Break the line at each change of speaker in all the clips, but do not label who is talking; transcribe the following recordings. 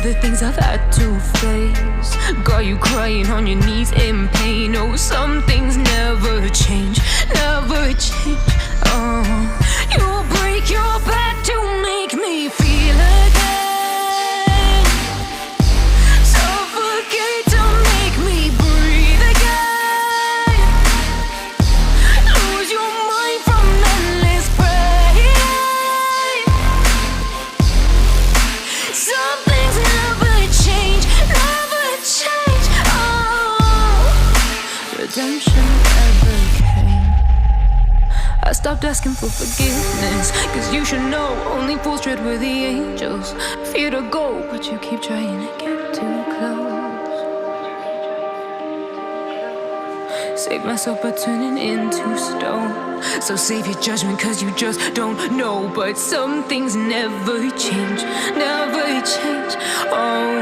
the things I've had to face. Got you crying on your knees in pain. Oh, some things never change, never change. Oh, you break your back to make me feel again. Suffocate to make me breathe again. Lose your mind from endless pain. Some things never change, never change. Oh, redemption never came. I stopped asking for forgiveness, cause you should know only fools tread with the angels. Fear to go, but you keep trying to get too close. Save myself by turning into stone. So save your judgment cause you just don't know. But some things never change, never change. Oh,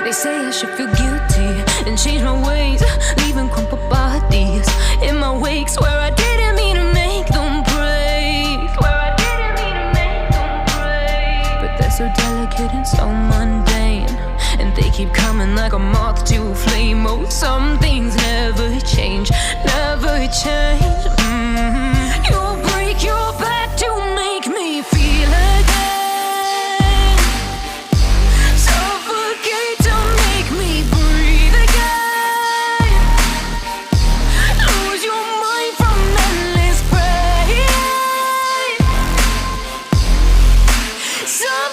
they say I should feel guilty and change my ways, leaving crumpled bodies in my wake. Swear I didn't mean to make them break. Swear I didn't mean to make them break. But they're so delicate and so mundane, and they keep coming like a moth to a flame. Oh, some things never change, never change. You break your back to make me feel again. Suffocate to make me breathe again. Lose your mind from endless pain. Some